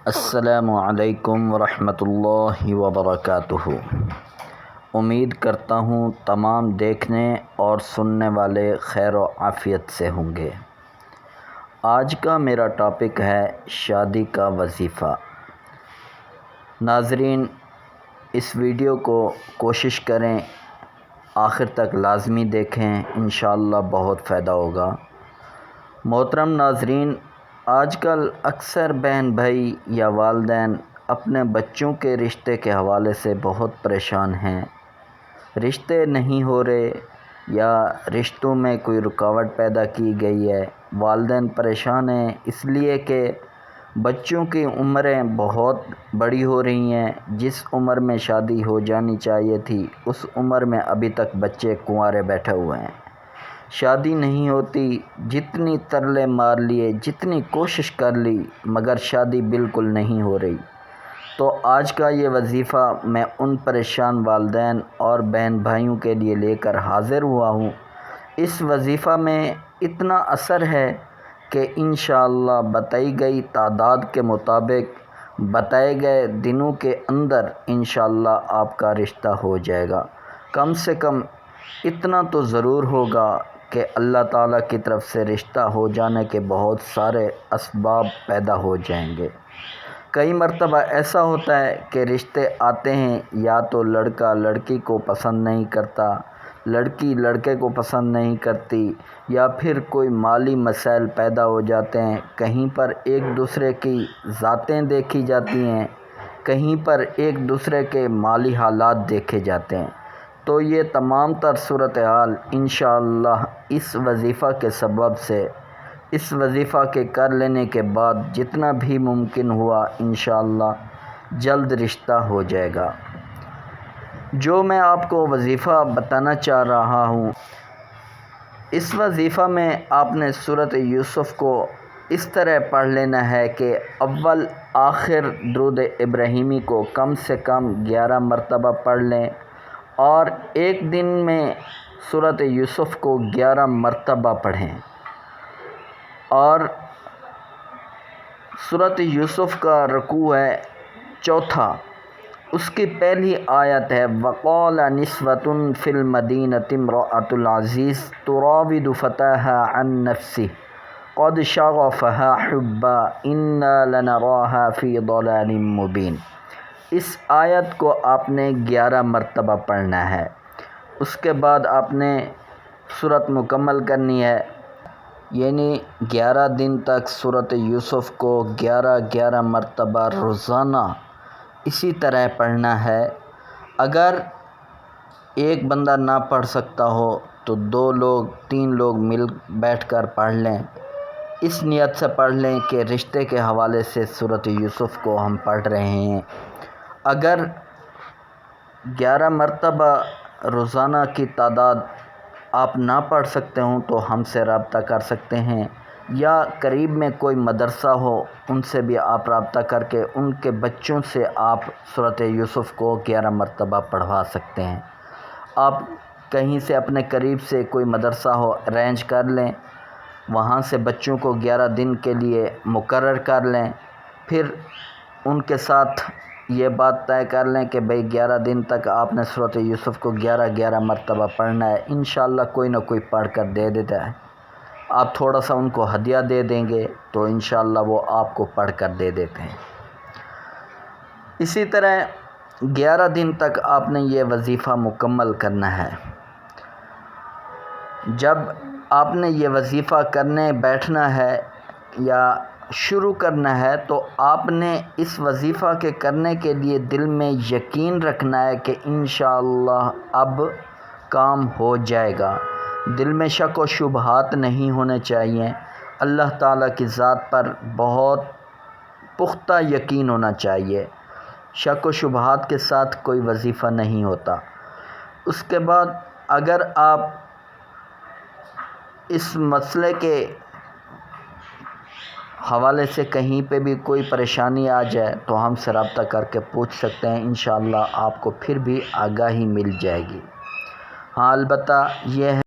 السلام علیکم ورحمۃ اللہ وبرکاتہ۔ امید کرتا ہوں تمام دیکھنے اور سننے والے خیر و عافیت سے ہوں گے۔ آج کا میرا ٹاپک ہے شادی کا وظیفہ۔ ناظرین، اس ویڈیو کو کوشش کریں آخر تک لازمی دیکھیں، انشاءاللہ بہت فائدہ ہوگا۔ محترم ناظرین، آج کل اکثر بہن بھائی یا والدین اپنے بچوں کے رشتے کے حوالے سے بہت پریشان ہیں۔ رشتے نہیں ہو رہے یا رشتوں میں کوئی رکاوٹ پیدا کی گئی ہے۔ والدین پریشان ہیں اس لیے کہ بچوں کی عمریں بہت بڑی ہو رہی ہیں۔ جس عمر میں شادی ہو جانی چاہیے تھی اس عمر میں ابھی تک بچے کنوارے بیٹھے ہوئے ہیں، شادی نہیں ہوتی۔ جتنی ترلے مار لیے، جتنی کوشش کر لی، مگر شادی بالکل نہیں ہو رہی۔ تو آج کا یہ وظیفہ میں ان پریشان والدین اور بہن بھائیوں کے لیے لے کر حاضر ہوا ہوں۔ اس وظیفہ میں اتنا اثر ہے کہ انشاءاللہ بتائی گئی تعداد کے مطابق بتائے گئے دنوں کے اندر انشاءاللہ آپ کا رشتہ ہو جائے گا۔ کم سے کم اتنا تو ضرور ہوگا کہ اللہ تعالیٰ کی طرف سے رشتہ ہو جانے کے بہت سارے اسباب پیدا ہو جائیں گے۔ کئی مرتبہ ایسا ہوتا ہے کہ رشتے آتے ہیں، یا تو لڑکا لڑکی کو پسند نہیں کرتا، لڑکی لڑکے کو پسند نہیں کرتی، یا پھر کوئی مالی مسائل پیدا ہو جاتے ہیں۔ کہیں پر ایک دوسرے کی ذاتیں دیکھی جاتی ہیں، کہیں پر ایک دوسرے کے مالی حالات دیکھے جاتے ہیں۔ تو یہ تمام تر صورتحال انشاءاللہ اس وظیفہ کے سبب سے، اس وظیفہ کے کر لینے کے بعد جتنا بھی ممکن ہوا انشاءاللہ جلد رشتہ ہو جائے گا۔ جو میں آپ کو وظیفہ بتانا چاہ رہا ہوں، اس وظیفہ میں آپ نے سورۃ یوسف کو اس طرح پڑھ لینا ہے کہ اول آخر درود ابراہیمی کو کم سے کم 11 مرتبہ پڑھ لیں، اور ایک دن میں سورۃ یوسف کو 11 مرتبہ پڑھیں۔ اور سورۃ یوسف کا رکوع ہے 4، اس کی پہلی آیت ہے وَقَالَ نِسْوَةٌ فِي الْمَدِينَةِ امْرَأَةُ الْعَزِيزِ تُرَاوِدُ فَتَاهَا عَن نَفْسِهِ قَدْ شَغَفَهَا حُبًّا إِنَّا لَنَرَاهَا فِي ضَلَالٍ مُبِينٍ۔ اس آیت کو آپ نے 11 مرتبہ پڑھنا ہے۔ اس کے بعد آپ نے سورت مکمل کرنی ہے، یعنی 11 دن تک سورۃ یوسف کو 11 مرتبہ روزانہ اسی طرح پڑھنا ہے۔ اگر ایک بندہ نہ پڑھ سکتا ہو تو 2 لوگ 3 لوگ مل بیٹھ کر پڑھ لیں۔ اس نیت سے پڑھ لیں کہ رشتے کے حوالے سے سورۃ یوسف کو ہم پڑھ رہے ہیں۔ اگر 11 مرتبہ روزانہ کی تعداد آپ نہ پڑھ سکتے ہوں تو ہم سے رابطہ کر سکتے ہیں، یا قریب میں کوئی مدرسہ ہو ان سے بھی آپ رابطہ کر کے ان کے بچوں سے آپ سورۃ یوسف کو 11 مرتبہ پڑھوا سکتے ہیں۔ آپ کہیں سے اپنے قریب سے کوئی مدرسہ ہو ارینج کر لیں، وہاں سے بچوں کو 11 دن کے لیے مقرر کر لیں، پھر ان کے ساتھ یہ بات طے کر لیں کہ بھئی 11 دن تک آپ نے سورۃ یوسف کو 11 مرتبہ پڑھنا ہے۔ انشاءاللہ کوئی نہ کوئی پڑھ کر دے دیتا ہے، آپ تھوڑا سا ان کو ہدیہ دے دیں گے تو انشاءاللہ وہ آپ کو پڑھ کر دے دیتے ہیں۔ اسی طرح 11 دن تک آپ نے یہ وظیفہ مکمل کرنا ہے۔ جب آپ نے یہ وظیفہ کرنے بیٹھنا ہے یا شروع کرنا ہے تو آپ نے اس وظیفہ کے کرنے کے لیے دل میں یقین رکھنا ہے کہ انشاءاللہ اب کام ہو جائے گا۔ دل میں شک و شبہات نہیں ہونے چاہیے۔ اللہ تعالیٰ کی ذات پر بہت پختہ یقین ہونا چاہیے۔ شک و شبہات کے ساتھ کوئی وظیفہ نہیں ہوتا۔ اس کے بعد اگر آپ اس مسئلے کے حوالے سے کہیں پہ بھی کوئی پریشانی آ جائے تو ہم سے رابطہ کر کے پوچھ سکتے ہیں، انشاءاللہ آپ کو پھر بھی آگاہی مل جائے گی۔ ہاں، البتہ یہ ہے